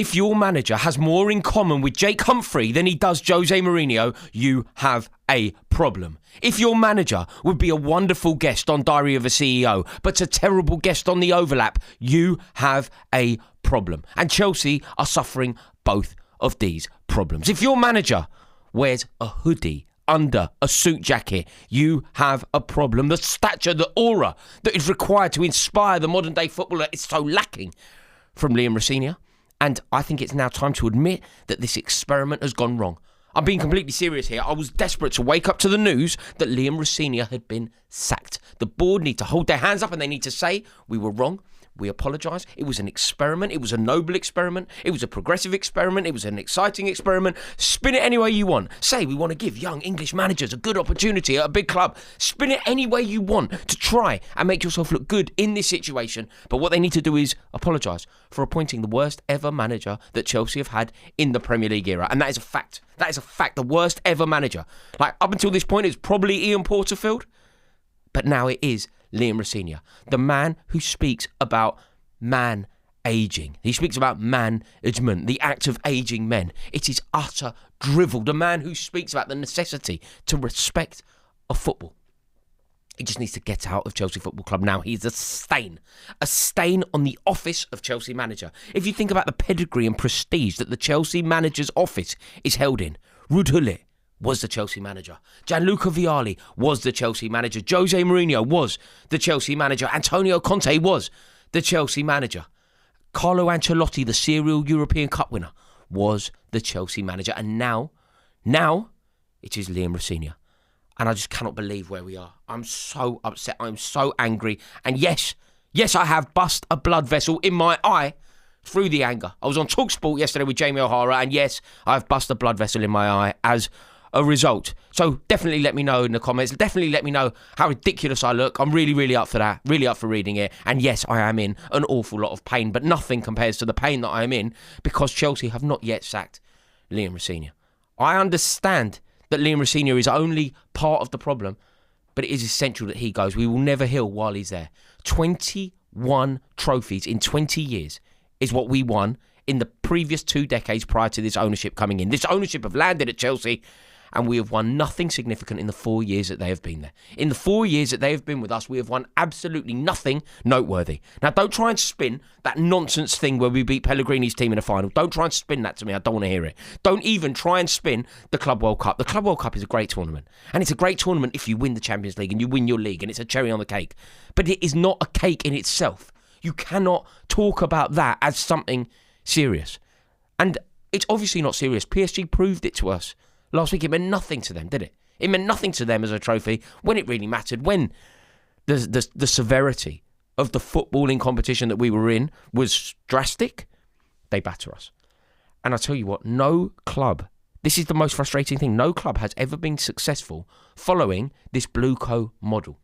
If your manager has more in common with Jake Humphrey than he does Jose Mourinho, you have a problem. If your manager would be a wonderful guest on Diary of a CEO, but a terrible guest on The Overlap, you have a problem. And Chelsea are suffering both of these problems. If your manager wears a hoodie under a suit jacket, you have a problem. The stature, the aura that is required to inspire the modern day footballer is so lacking from Liam Rosenior. And I think it's now time to admit that this experiment has gone wrong. I'm being completely serious here. I was desperate to wake up to the news that Liam Rosenior had been sacked. The board need to hold their hands up and they need to say, we were wrong. We apologise. It was an experiment. It was a noble experiment. It was a progressive experiment. It was an exciting experiment. Spin it any way you want. Say we want to give young English managers a good opportunity at a big club. Spin it any way you want to try and make yourself look good in this situation. But what they need to do is apologise for appointing the worst ever manager that Chelsea have had in the Premier League era. And that is a fact. That is a fact. The worst ever manager. Like, up until this point, it's probably Ian Porterfield. But now it is Liam Rosenior, the man who speaks about man ageing. He speaks about management, the act of ageing men. It is utter drivel. The man who speaks about the necessity to respect a football. He just needs to get out of Chelsea Football Club now. He's a stain on the office of Chelsea manager. If you think about the pedigree and prestige that the Chelsea manager's office is held in, Ruud Gullit was the Chelsea manager. Gianluca Vialli was the Chelsea manager. Jose Mourinho was the Chelsea manager. Antonio Conte was the Chelsea manager. Carlo Ancelotti, the serial European Cup winner, was the Chelsea manager. And now it is Liam Rosenior. And I just cannot believe where we are. I'm so upset. I'm so angry. And yes, I have bust a blood vessel in my eye through the anger. I was on TalkSport yesterday with Jamie O'Hara, and yes, I've bust a blood vessel in my eye as a result. So definitely let me know in the comments. Definitely let me know how ridiculous I look. I'm really up for that. Really up for reading it. And yes, I am in an awful lot of pain, but nothing compares to the pain that I am in because Chelsea have not yet sacked Liam Rosenior. I understand that Liam Rosenior is only part of the problem, but it is essential that he goes. We will never heal while he's there. 21 trophies in 20 years is what we won in the previous 2 decades prior to this ownership coming in. This ownership have landed at Chelsea, and we have won nothing significant in the 4 years that they have been there. In the 4 years that they have been with us, we have won absolutely nothing noteworthy. Now, don't try and spin that nonsense thing where we beat Pellegrini's team in the final. Don't try and spin that to me. I don't want to hear it. Don't even try and spin the Club World Cup. The Club World Cup is a great tournament. And it's a great tournament if you win the Champions League and you win your league, and it's a cherry on the cake. But it is not a cake in itself. You cannot talk about that as something serious. And it's obviously not serious. PSG proved it to us. Last week, it meant nothing to them, did it? It meant nothing to them as a trophy when it really mattered, when the severity of the footballing competition that we were in was drastic. They batter us. And I tell you what, no club, this is the most frustrating thing, no club has ever been successful following this Blue Co model.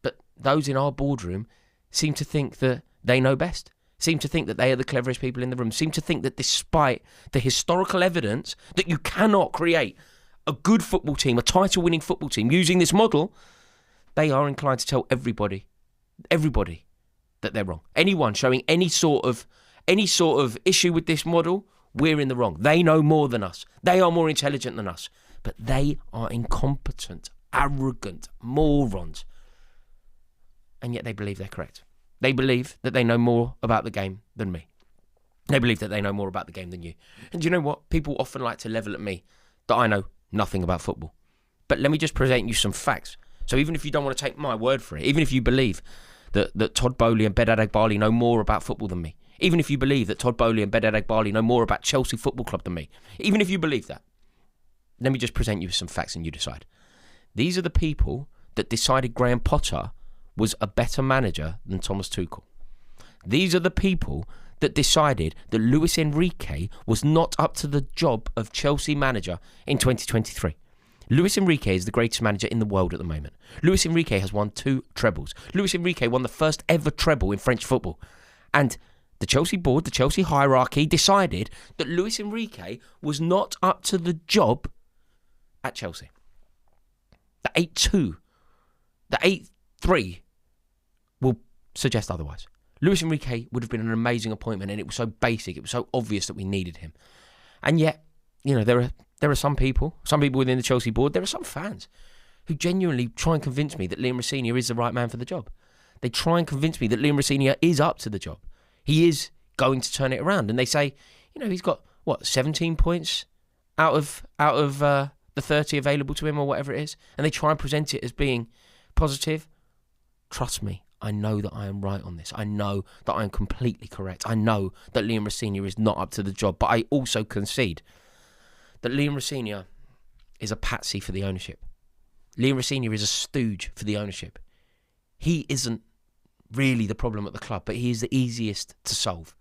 But those in our boardroom seem to think that they know best. Seem to think that they are the cleverest people in the room, seem to think that despite the historical evidence that you cannot create a good football team, a title-winning football team using this model, they are inclined to tell everybody that they're wrong. Anyone showing any sort of issue with this model, we're in the wrong. They know more than us. They are more intelligent than us. But they are incompetent, arrogant morons. And yet they believe they're correct. They believe that they know more about the game than me. They believe that they know more about the game than you. And do you know what? People often like to level at me that I know nothing about football. But let me just present you some facts. So even if you don't want to take my word for it, even if you believe that Todd Boehly and Bedad Egbali know more about football than me, even if you believe that Todd Boehly and Bedad Egbali know more about Chelsea Football Club than me, even if you believe that, let me just present you with some facts and you decide. These are the people that decided Graham Potter was a better manager than Thomas Tuchel. These are the people that decided that Luis Enrique was not up to the job of Chelsea manager in 2023. Luis Enrique is the greatest manager in the world at the moment. Luis Enrique has won 2 trebles. Luis Enrique won the first ever treble in French football. And the Chelsea board, the Chelsea hierarchy decided that Luis Enrique was not up to the job at Chelsea. The 8-2, the 8-3 will suggest otherwise. Luis Enrique would have been an amazing appointment, and it was so basic, it was so obvious that we needed him. And yet, there are some people within the Chelsea board, there are some fans who genuinely try and convince me that Liam Rosenior is the right man for the job. They try and convince me that Liam Rosenior is up to the job. He is going to turn it around. And they say, he's got, 17 points out of the 30 available to him or whatever it is. And they try and present it as being positive. Trust me, I know that I am right on this. I know that I am completely correct. I know that Liam Rosenior is not up to the job. But I also concede that Liam Rosenior is a patsy for the ownership. Liam Rosenior is a stooge for the ownership. He isn't really the problem at the club, but he is the easiest to solve.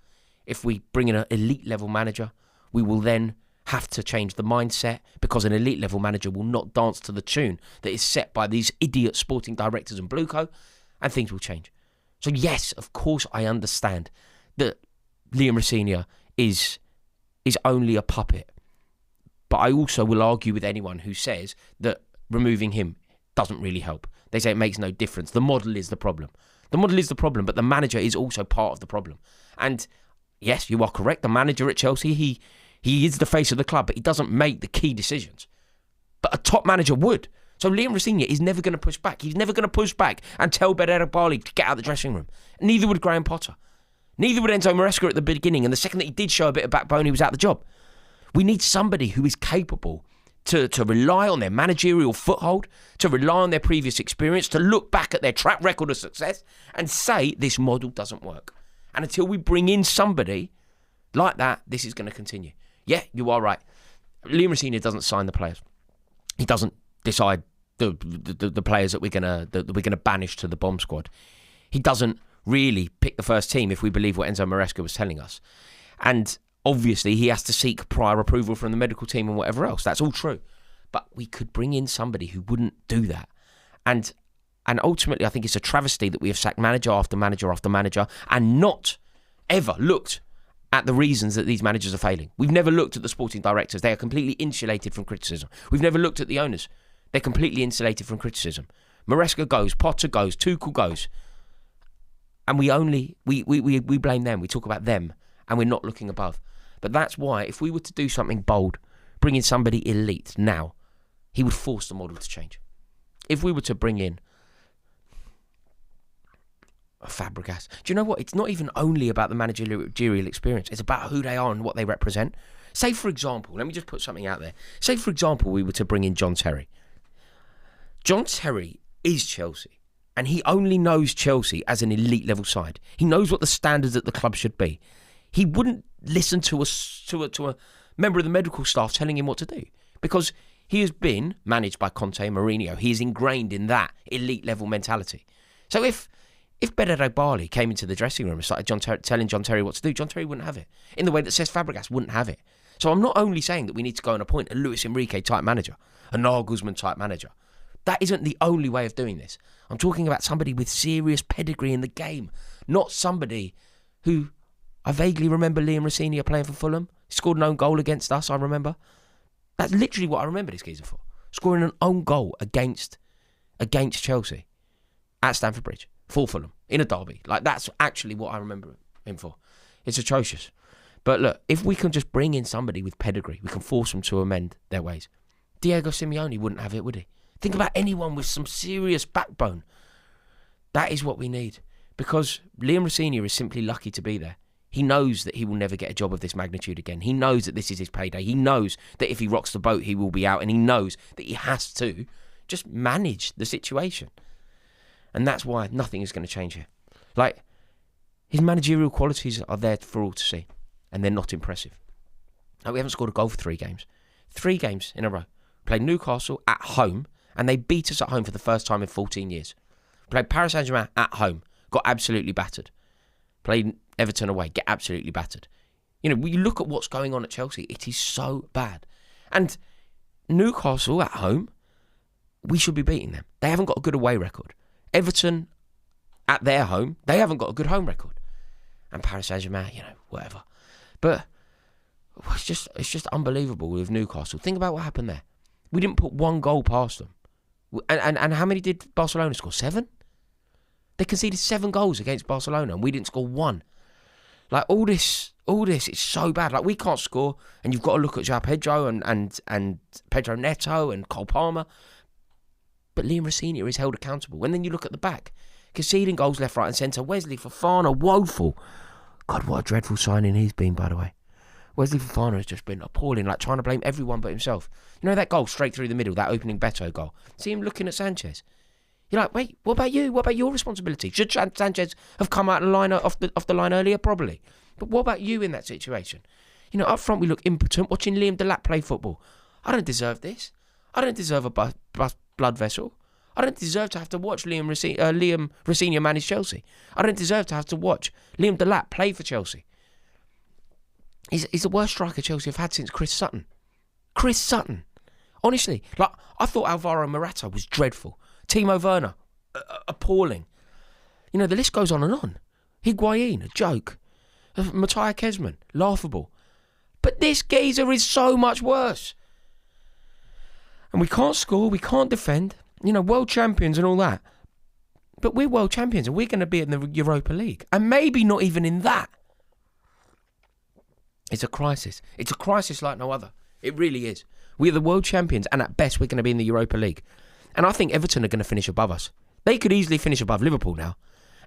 If we bring in an elite level manager, we will then have to change the mindset, because an elite level manager will not dance to the tune that is set by these idiot sporting directors and Blueco, and things will change. So yes, of course I understand that Liam Rosenior is only a puppet. But I also will argue with anyone who says that removing him doesn't really help. They say it makes no difference. The model is the problem. The model is the problem, but the manager is also part of the problem. And yes, you are correct. The manager at Chelsea, he is the face of the club, but he doesn't make the key decisions. But a top manager would. So Liam Rosenior is never going to push back. He's never going to push back and tell Bali to get out of the dressing room. Neither would Graham Potter. Neither would Enzo Maresca at the beginning. And the second that he did show a bit of backbone, he was out of the job. We need somebody who is capable to rely on their managerial foothold, to rely on their previous experience, to look back at their track record of success and say this model doesn't work. And until we bring in somebody like that, this is going to continue. Yeah, you are right. Liam Rosenior doesn't sign the players. He doesn't decide the players that we're gonna banish to the bomb squad. He doesn't really pick the first team, if we believe what Enzo Maresca was telling us. And obviously, he has to seek prior approval from the medical team and whatever else. That's all true. But we could bring in somebody who wouldn't do that. And ultimately, I think it's a travesty that we have sacked manager after manager after manager and not ever looked at the reasons that these managers are failing. We've never looked at the sporting directors. They are completely insulated from criticism. We've never looked at the owners. They're completely insulated from criticism. Maresca goes, Potter goes, Tuchel goes. And we blame them. We talk about them and we're not looking above. But that's why, if we were to do something bold, bring in somebody elite now, he would force the model to change. If we were to bring in a Fabregas, do you know what? It's not even only about the managerial experience. It's about who they are and what they represent. Say, for example, let me just put something out there. Say, for example, we were to bring in John Terry. John Terry is Chelsea, and he only knows Chelsea as an elite level side. He knows what the standards at the club should be. He wouldn't listen to a member of the medical staff telling him what to do, because he has been managed by Conte and Mourinho. He is ingrained in that elite level mentality. So if Bali came into the dressing room and started telling John Terry what to do, John Terry wouldn't have it, in the way that Cesc Fabregas wouldn't have it. So I'm not only saying that we need to go and appoint a Luis Enrique type manager, a Nagelsmann type manager. That isn't the only way of doing this. I'm talking about somebody with serious pedigree in the game, not somebody who... I vaguely remember Liam Rosenior playing for Fulham. He scored an own goal against us, I remember. That's literally what I remember this geezer for. Scoring an own goal against Chelsea at Stamford Bridge for Fulham in a derby. Like, that's actually what I remember him for. It's atrocious. But look, if we can just bring in somebody with pedigree, we can force them to amend their ways. Diego Simeone wouldn't have it, would he? Think about anyone with some serious backbone. That is what we need. Because Liam Rosenior is simply lucky to be there. He knows that he will never get a job of this magnitude again. He knows that this is his payday. He knows that if he rocks the boat, he will be out. And he knows that he has to just manage the situation. And that's why nothing is going to change here. Like, his managerial qualities are there for all to see. And they're not impressive. Like, we haven't scored a goal for 3 games. 3 games in a row. Played Newcastle at home. And they beat us at home for the first time in 14 years. Played Paris Saint-Germain at home. Got absolutely battered. Played Everton away. Get absolutely battered. When you look at what's going on at Chelsea, it is so bad. And Newcastle at home, we should be beating them. They haven't got a good away record. Everton at their home, they haven't got a good home record. And Paris Saint-Germain, whatever. But it's just unbelievable with Newcastle. Think about what happened there. We didn't put 1 goal past them. And how many did Barcelona score? 7? They conceded 7 goals against Barcelona and we didn't score 1. Like, all this, it's so bad. Like, we can't score, and you've got to look at João Pedro and Pedro Neto and Cole Palmer. But Liam Rosenior is held accountable. And then you look at the back, conceding goals left, right and centre. Wesley Fofana, woeful. God, what a dreadful signing he's been, by the way. Wesley Fofana has just been appalling, like trying to blame everyone but himself. You know that goal straight through the middle, that opening Beto goal? See him looking at Sanchez. You're like, wait, what about you? What about your responsibility? Should Sanchez have come out off the line earlier? Probably. But what about you in that situation? You know, up front we look impotent, watching Liam Delap play football. I don't deserve this. I don't deserve a blood vessel. I don't deserve to have to watch Liam Rosenior manage Chelsea. I don't deserve to have to watch Liam Delap play for Chelsea. He's the worst striker Chelsea have had since Chris Sutton. Chris Sutton. Honestly, like, I thought Alvaro Morata was dreadful. Timo Werner, appalling. You know, the list goes on and on. Higuain, a joke. Matthias Kesman, laughable. But this geezer is so much worse. And we can't score, we can't defend. You know, world champions and all that. But we're world champions and we're going to be in the Europa League. And maybe not even in that. It's a crisis. It's a crisis like no other. It really is. We're the world champions and at best we're going to be in the Europa League. And I think Everton are going to finish above us. They could easily finish above Liverpool now.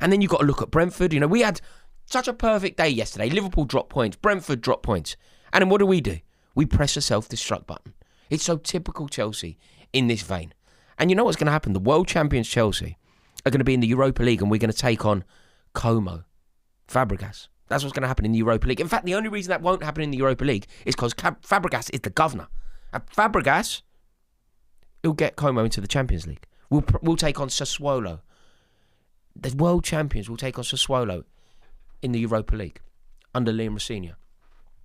And then you've got to look at Brentford. You know, we had such a perfect day yesterday. Liverpool dropped points. Brentford dropped points. And then what do? We press a self-destruct button. It's so typical Chelsea in this vein. And you know what's going to happen? The world champions Chelsea are going to be in the Europa League and we're going to take on Como, Fabregas. That's what's going to happen in the Europa League. In fact, the only reason that won't happen in the Europa League is because Fabregas is the governor. And Fabregas, he'll get Como into the Champions League. We'll take on Sassuolo. The world champions will take on Sassuolo in the Europa League under Liam Rosenior.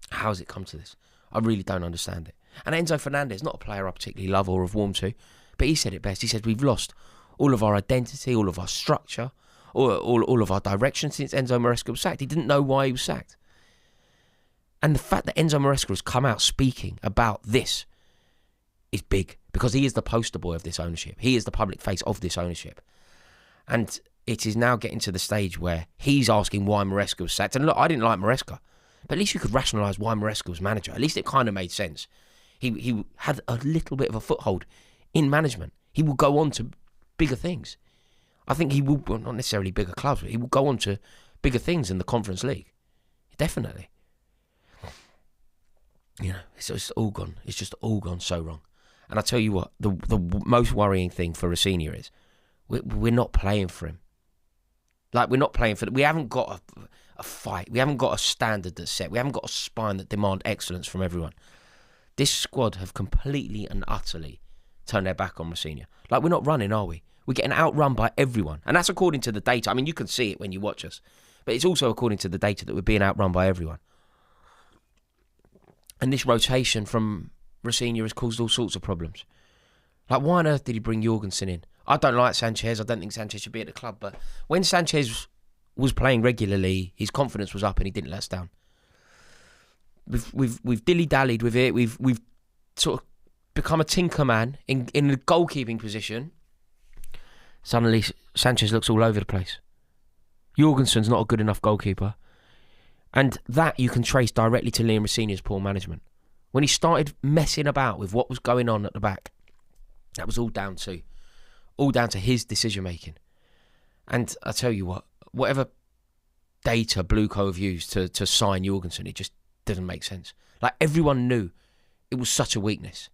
How has it come to this? I really don't understand it. And Enzo Fernandez, not a player I particularly love or have warmed to, but he said it best. He said, we've lost all of our identity, all of our structure, all of our direction since Enzo Maresca was sacked. He didn't know why he was sacked. And the fact that Enzo Maresca has come out speaking about this is big because he is the poster boy of this ownership. He is the public face of this ownership. And it is now getting to the stage where he's asking why Maresca was sacked. And look, I didn't like Maresca, but at least you could rationalise why Maresca was manager. At least it kind of made sense. He had a little bit of a foothold in management. He will go on to bigger things. I think he will, well, not necessarily bigger clubs, but he will go on to bigger things in the Conference League. Definitely. You know, it's just all gone. It's just all gone so wrong. And I tell you what, the most worrying thing for Rosenior is we're not playing for him. Like, we're not playing for... We haven't got a fight. We haven't got a standard that's set. We haven't got a spine that demand excellence from everyone. This squad have completely and utterly turned their back on Rosenior. Like, we're not running, are we? We're getting outrun by everyone. And that's according to the data. I mean, you can see it when you watch us. But it's also according to the data that we're being outrun by everyone. And this rotation from Rosenior has caused all sorts of problems. Like, why on earth did he bring Jorgensen in? I don't like Sanchez. I don't think Sanchez should be at the club. But when Sanchez was playing regularly, his confidence was up and he didn't let us down. We've dilly-dallied with it. We've sort of become a tinker man in the goalkeeping position. Suddenly, Sanchez looks all over the place. Jorgensen's not a good enough goalkeeper. And that you can trace directly to Liam Rosenior's poor management. When he started messing about with what was going on at the back, that was all down to his decision-making. And I tell you what, whatever data Blueco have used to sign Jorgensen, it just doesn't make sense. Like, everyone knew it was such a weakness.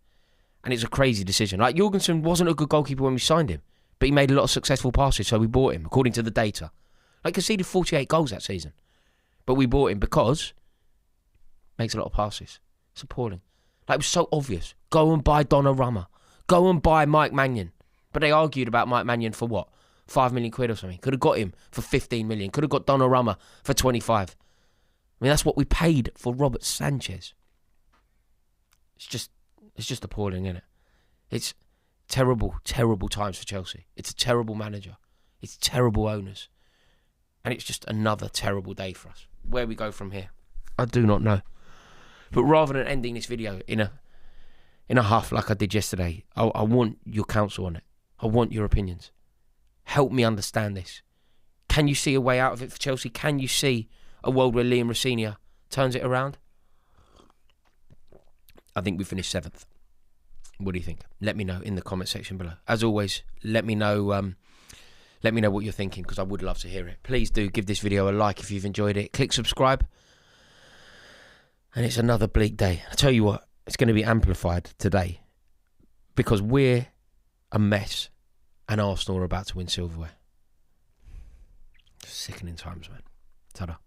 And it's a crazy decision. Like, Jorgensen wasn't a good goalkeeper when we signed him, but he made a lot of successful passes, so we bought him, according to the data. Like, conceded 48 goals that season. But we bought him because he makes a lot of passes. It's appalling. Like, it was so obvious. Go and buy Donnarumma. Go and buy Mike Maignan. But they argued about Mike Maignan for what? 5 million quid or something. Could have got him for 15 million. Could have got Donnarumma for 25. I mean, that's what we paid for Robert Sanchez. It's just appalling, isn't it? It's terrible, terrible times for Chelsea. It's a terrible manager. It's terrible owners. And it's just another terrible day for us. Where we go from here, I do not know. But rather than ending this video in a huff like I did yesterday, I want your counsel on it. I want your opinions. Help me understand this. Can you see a way out of it for Chelsea? Can you see a world where Liam Rosenior turns it around? I think we finished 7th. What do you think? Let me know in the comment section below. As always, let me know what you're thinking, because I would love to hear it. Please do give this video a like if you've enjoyed it. Click subscribe. And it's another bleak day. I tell you what, it's going to be amplified today because we're a mess and Arsenal are about to win silverware. Sickening times, man. Ta-da.